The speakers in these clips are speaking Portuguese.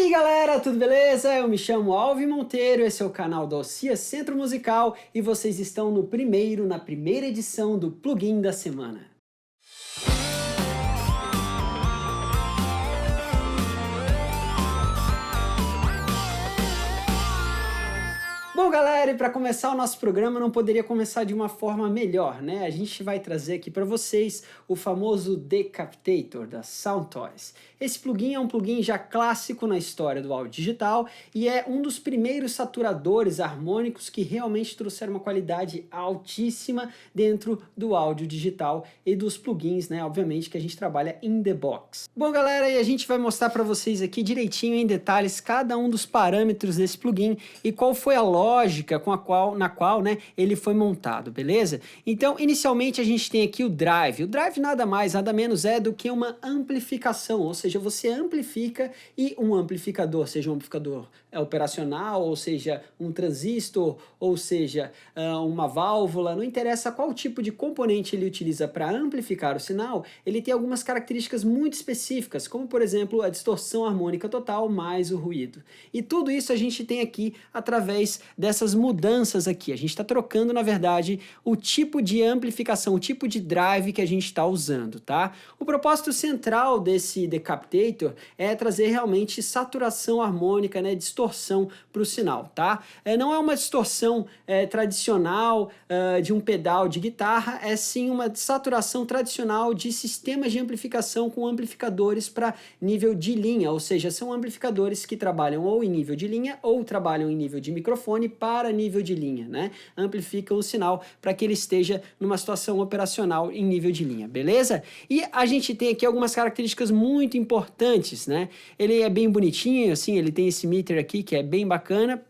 aí galera, tudo beleza? Eu me chamo Alvin Monteiro, esse é o canal da Ossia Centro Musical e vocês estão na primeira edição do Plugin da Semana. Bom galera, e para começar o nosso programa não poderia começar de uma forma melhor, né? A gente vai trazer aqui para vocês o famoso Decapitator da Soundtoys. Esse plugin é um plugin já clássico na história do áudio digital e é um dos primeiros saturadores harmônicos que realmente trouxeram uma qualidade altíssima dentro do áudio digital e dos plugins, né? Obviamente que a gente trabalha in the box. Bom galera, e a gente vai mostrar para vocês aqui direitinho em detalhes cada um dos parâmetros desse plugin e qual foi a lógica na qual né, ele foi montado, beleza? Então, inicialmente a gente tem aqui o drive. O drive nada mais, nada menos é do que uma amplificação, ou seja, você amplifica e um amplificador, seja um amplificador operacional, ou seja, um transistor, ou seja, uma válvula, não interessa qual tipo de componente ele utiliza para amplificar o sinal, ele tem algumas características muito específicas, como por exemplo a distorção harmônica total mais o ruído. E tudo isso a gente tem aqui através dessas mudanças aqui. A gente está trocando, na verdade, o tipo de amplificação, o tipo de drive que a gente está usando, tá? O propósito central desse Decapitator é trazer realmente saturação harmônica, né, distorção para o sinal, tá? Não é uma distorção tradicional de um pedal de guitarra, é sim uma saturação tradicional de sistemas de amplificação com amplificadores para nível de linha, ou seja, são amplificadores que trabalham ou em nível de linha ou trabalham em nível de microfone para nível de linha, né? Amplificam o sinal para que ele esteja numa situação operacional em nível de linha, beleza? E a gente tem aqui algumas características muito importantes, né? Ele é bem bonitinho, assim, ele tem esse meter aqui que é bem bacana,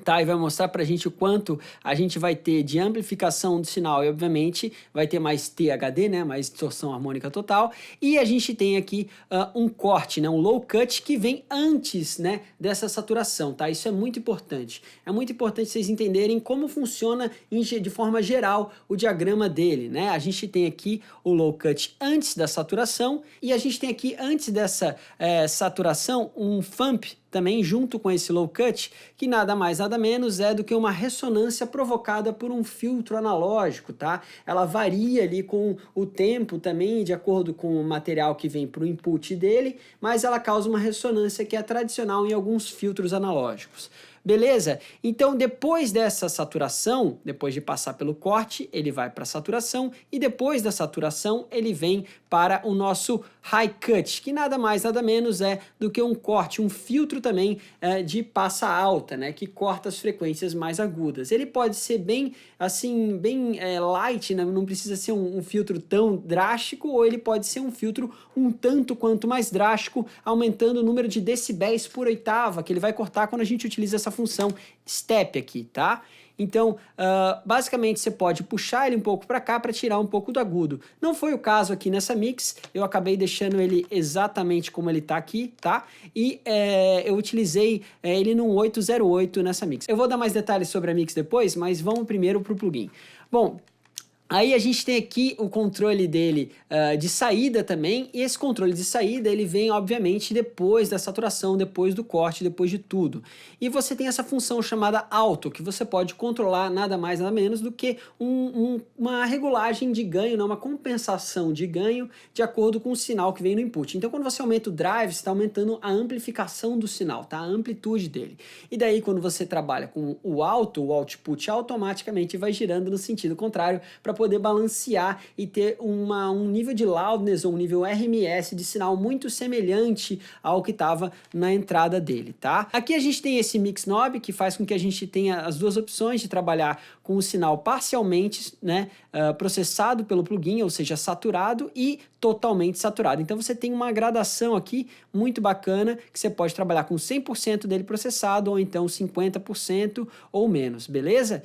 tá? E vai mostrar pra gente o quanto a gente vai ter de amplificação do sinal e obviamente vai ter mais THD, né? Mais distorção harmônica total. E a gente tem aqui um corte, né? Um low cut que vem antes, né? Dessa saturação, tá? Isso é muito importante. É muito importante vocês entenderem como funciona de forma geral o diagrama dele, né? A gente tem aqui o low cut antes da saturação e a gente tem aqui antes dessa saturação um thump também junto com esse low cut, que nada mais nada menos é do que uma ressonância provocada por um filtro analógico, tá? Ela varia ali com o tempo também, de acordo com o material que vem para o input dele, mas ela causa uma ressonância que é tradicional em alguns filtros analógicos. Beleza? Então, depois dessa saturação, depois de passar pelo corte, ele vai para a saturação e depois da saturação ele vem para o nosso high cut, que nada mais nada menos é do que um corte, um filtro também de passa alta, né, que corta as frequências mais agudas. Ele pode ser bem, assim, bem light, né, não precisa ser um filtro tão drástico, ou ele pode ser um filtro um tanto quanto mais drástico, aumentando o número de decibéis por oitava, que ele vai cortar quando a gente utiliza essa função step aqui, tá? Então, basicamente você pode puxar ele um pouco para cá para tirar um pouco do agudo. Não foi o caso aqui nessa mix, eu acabei deixando ele exatamente como ele tá aqui, tá? E eu utilizei ele num 808 nessa mix. Eu vou dar mais detalhes sobre a mix depois, mas vamos primeiro pro plugin. Bom, aí a gente tem aqui o controle dele de saída também, e esse controle de saída ele vem obviamente depois da saturação, depois do corte, depois de tudo. E você tem essa função chamada alto, que você pode controlar nada mais nada menos do que uma regulagem de ganho, não, uma compensação de ganho de acordo com o sinal que vem no input. Então quando você aumenta o drive, você está aumentando a amplificação do sinal, tá? A amplitude dele. E daí quando você trabalha com o alto, o output automaticamente vai girando no sentido contrário para poder balancear e ter um nível de loudness ou um nível RMS de sinal muito semelhante ao que estava na entrada dele, tá? Aqui a gente tem esse mix knob que faz com que a gente tenha as duas opções de trabalhar com o sinal parcialmente, né, processado pelo plugin, ou seja, saturado e totalmente saturado. Então você tem uma gradação aqui muito bacana que você pode trabalhar com 100% dele processado ou então 50% ou menos, beleza?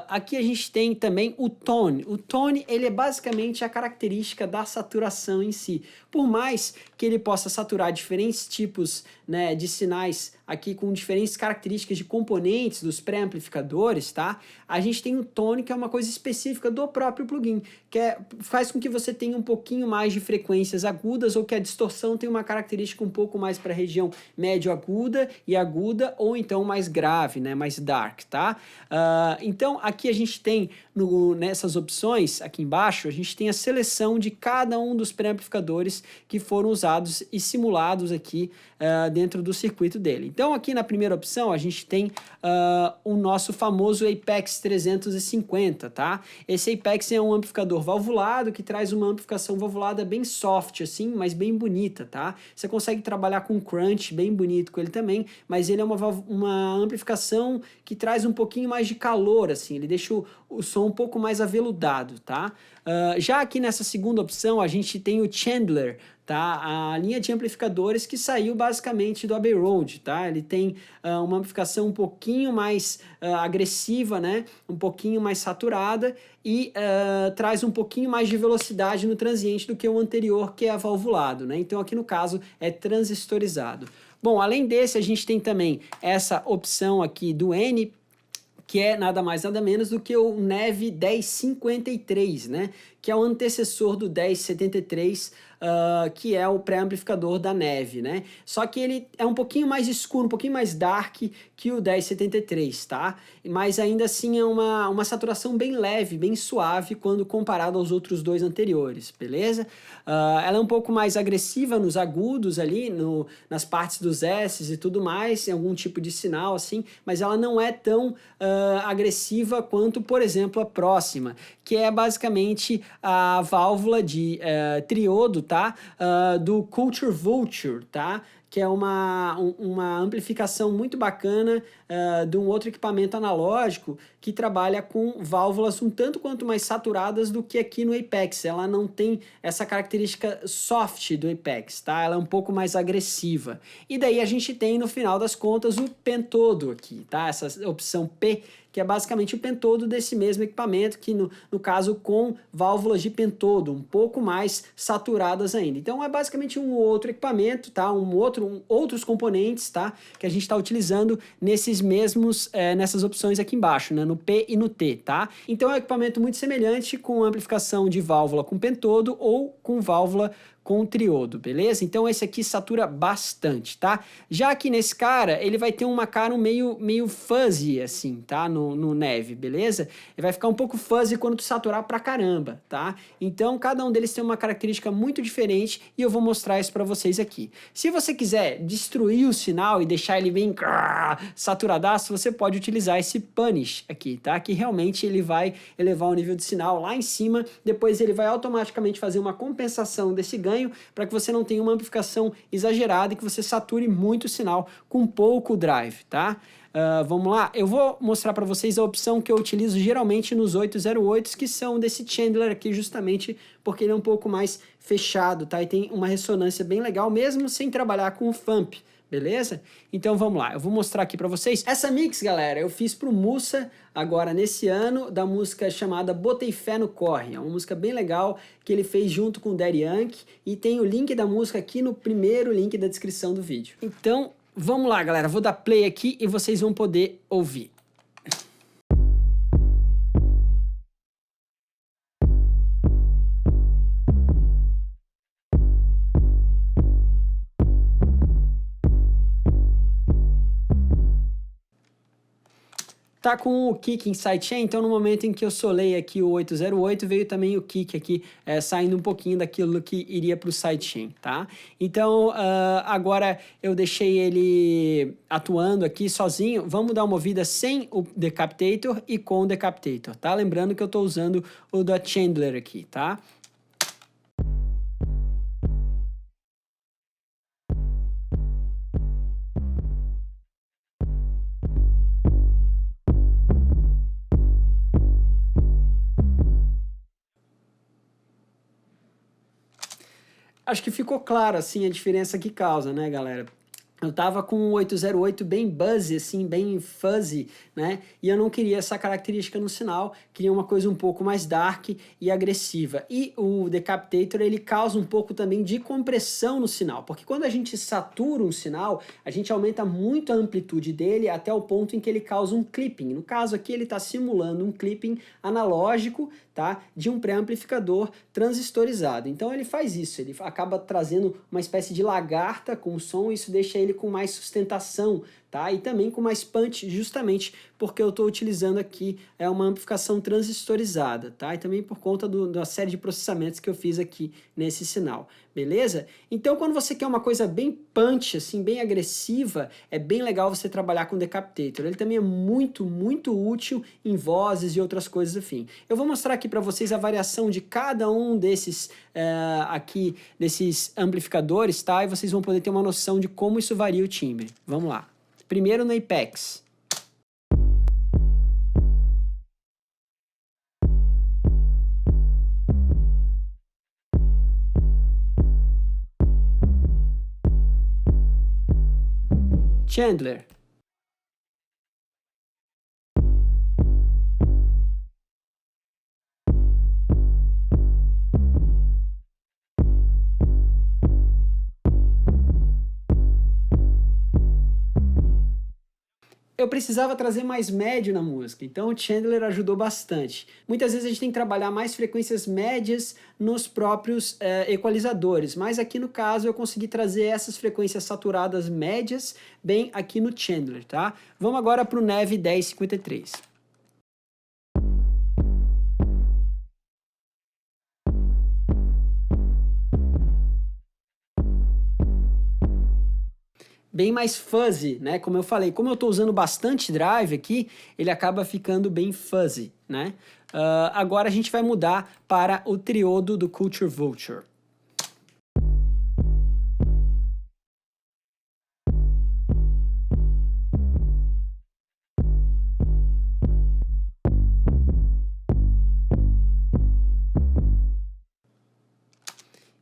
Aqui a gente tem também o tone. O tone, ele é basicamente a característica da saturação em si. Por mais que ele possa saturar diferentes tipos, né, de sinais aqui com diferentes características de componentes dos pré-amplificadores, tá? A gente tem o tone, que é uma coisa específica do próprio plugin, que faz com que você tenha um pouquinho mais de frequências agudas, ou que a distorção tenha uma característica um pouco mais para a região médio-aguda e aguda, ou então mais grave, né, mais dark, tá? Então aqui a gente tem nessas opções, aqui embaixo, a gente tem a seleção de cada um dos pré-amplificadores que foram usados e simulados aqui dentro do circuito dele. Então aqui na primeira opção a gente tem o nosso famoso Apex 350, tá? Esse Apex é um amplificador valvulado que traz uma amplificação valvulada bem soft assim, mas bem bonita, tá? Você consegue trabalhar com crunch bem bonito com ele também, mas ele é uma amplificação que traz um pouquinho mais de calor assim, ele deixa o som um pouco mais aveludado, tá? Já aqui nessa segunda opção a gente tem o Chandler, tá? A linha de amplificadores que saiu basicamente do Abbey Road, tá? Ele tem uma amplificação um pouquinho mais agressiva, né? Um pouquinho mais saturada e traz um pouquinho mais de velocidade no transiente do que o anterior, que é valvulado, né? Então aqui no caso é transistorizado. Bom, além desse a gente tem também essa opção aqui do N, que é nada mais nada menos do que o Neve 1053, né? Que é o antecessor do 1073, que é o pré-amplificador da Neve, né? Só que ele é um pouquinho mais escuro, um pouquinho mais dark que o 1073, tá? Mas ainda assim é uma saturação bem leve, bem suave quando comparado aos outros dois anteriores, beleza? Ela é um pouco mais agressiva nos agudos ali, nas partes dos S's e tudo mais, em algum tipo de sinal assim, mas ela não é tão agressiva quanto, por exemplo, a próxima, que é basicamente a válvula de triodo, tá? Do Culture Vulture, tá? Que é uma amplificação muito bacana de um outro equipamento analógico que trabalha com válvulas um tanto quanto mais saturadas do que aqui no Apex. Ela não tem essa característica soft do Apex, tá? Ela é um pouco mais agressiva. E daí a gente tem, no final das contas, o pentodo aqui, tá? Essa opção P, que é basicamente o pentodo desse mesmo equipamento, que no caso com válvulas de pentodo, um pouco mais saturadas ainda. Então é basicamente um outro equipamento, tá? Outros componentes, tá? Que a gente está utilizando nessas opções aqui embaixo, né? No P e no T, tá? Então é um equipamento muito semelhante com amplificação de válvula com pentodo ou com válvula com triodo, beleza? Então esse aqui satura bastante, tá? Já aqui nesse cara, ele vai ter uma cara meio fuzzy, assim, tá? No Neve, beleza? Ele vai ficar um pouco fuzzy quando tu saturar pra caramba, tá? Então cada um deles tem uma característica muito diferente e eu vou mostrar isso pra vocês aqui. Se você quiser destruir o sinal e deixar ele bem saturadaço, você pode utilizar esse Punish aqui, tá? Que realmente ele vai elevar o nível de sinal lá em cima, depois ele vai automaticamente fazer uma compensação desse ganho para que você não tenha uma amplificação exagerada e que você sature muito o sinal com pouco drive, tá? Vamos lá, eu vou mostrar para vocês a opção que eu utilizo geralmente nos 808, que são desse Chandler aqui, justamente porque ele é um pouco mais fechado, tá? E tem uma ressonância bem legal, mesmo sem trabalhar com o Fump, beleza? Então vamos lá, eu vou mostrar aqui para vocês. Essa mix, galera, eu fiz pro Mussa agora nesse ano, da música chamada Botei Fé no Corre. É uma música bem legal que ele fez junto com o Daddy Yankee e tem o link da música aqui no primeiro link da descrição do vídeo. Então vamos lá, galera, vou dar play aqui e vocês vão poder ouvir. Tá com o kick em sidechain, então no momento em que eu solei aqui o 808, veio também o kick aqui, saindo um pouquinho daquilo que iria para o sidechain, tá? Então, agora eu deixei ele atuando aqui sozinho, vamos dar uma ouvida sem o Decapitator e com o Decapitator, tá? Lembrando que eu estou usando o da Chandler aqui, tá? Acho que ficou claro, assim, a diferença que causa, né, galera? eu tava com um 808 bem buzzy, assim, bem fuzzy, né? E eu não queria essa característica no sinal, queria uma coisa um pouco mais dark e agressiva. E o Decapitator, ele causa um pouco também de compressão no sinal, porque quando a gente satura um sinal, a gente aumenta muito a amplitude dele até o ponto em que ele causa um clipping. No caso aqui, ele está simulando um clipping analógico, tá? De um pré-amplificador transistorizado. Então ele faz isso, ele acaba trazendo uma espécie de lagarta com o som, e isso deixa ele com mais sustentação, tá? E também com mais punch, justamente porque eu estou utilizando aqui uma amplificação transistorizada, tá? E também por conta da série de processamentos que eu fiz aqui nesse sinal, beleza? Então quando você quer uma coisa bem punch, assim, bem agressiva, é bem legal você trabalhar com o Decapitator. Ele também é muito, muito útil em vozes e outras coisas afim. Eu vou mostrar aqui para vocês a variação de cada um desses desses amplificadores, tá? E vocês vão poder ter uma noção de como isso varia o timbre. Vamos lá. Primeiro no Apex. Chandler. Eu precisava trazer mais médio na música, então o Chandler ajudou bastante. Muitas vezes a gente tem que trabalhar mais frequências médias nos próprios equalizadores, mas aqui no caso eu consegui trazer essas frequências saturadas médias bem aqui no Chandler, tá? Vamos agora para o Neve 1053. Bem mais fuzzy, né? Como eu falei, como eu estou usando bastante drive aqui, ele acaba ficando bem fuzzy, né? Agora a gente vai mudar para o triodo do Culture Vulture.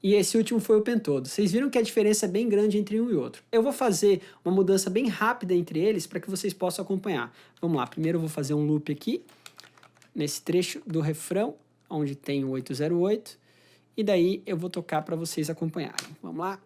E esse último foi o pentodo. Vocês viram que a diferença é bem grande entre um e outro. Eu vou fazer uma mudança bem rápida entre eles para que vocês possam acompanhar. Vamos lá, primeiro eu vou fazer um loop aqui, nesse trecho do refrão, onde tem o 808, e daí eu vou tocar para vocês acompanharem. Vamos lá?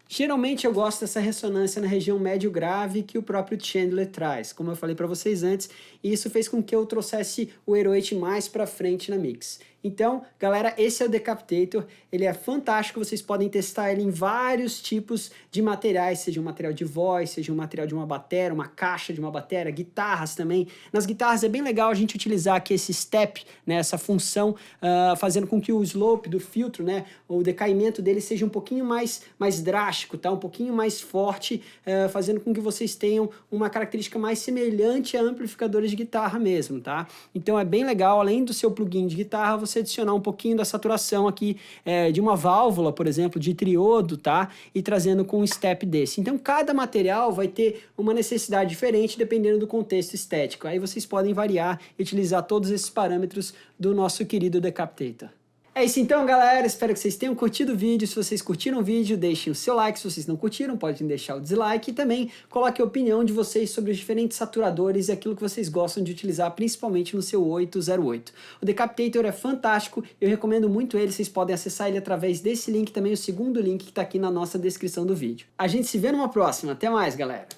Geralmente eu gosto dessa ressonância na região médio-grave que o próprio Chandler traz, como eu falei para vocês antes, e isso fez com que eu trouxesse o Hero 8 mais para frente na mix. Então, galera, esse é o Decapitator, ele é fantástico, vocês podem testar ele em vários tipos de materiais, seja um material de voz, seja um material de uma bateria, uma caixa de uma bateria, guitarras também. Nas guitarras é bem legal a gente utilizar aqui esse step, né, essa função, fazendo com que o slope do filtro, né, o decaimento dele seja um pouquinho mais drástico, tá? Um pouquinho mais forte, fazendo com que vocês tenham uma característica mais semelhante a amplificadores de guitarra mesmo, tá? Então é bem legal, além do seu plugin de guitarra, você adicionar um pouquinho da saturação aqui de uma válvula, por exemplo, de triodo, tá? E trazendo com um step desse. Então cada material vai ter uma necessidade diferente dependendo do contexto estético. Aí vocês podem variar e utilizar todos esses parâmetros do nosso querido Decapitator. É isso então, galera, espero que vocês tenham curtido o vídeo. Se vocês curtiram o vídeo, deixem o seu like. Se vocês não curtiram, podem deixar o dislike. E também coloquem a opinião de vocês sobre os diferentes saturadores e aquilo que vocês gostam de utilizar, principalmente no seu 808. O Decapitator é fantástico, eu recomendo muito ele. Vocês podem acessar ele através desse link, também o segundo link que está aqui na nossa descrição do vídeo. A gente se vê numa próxima. Até mais, galera!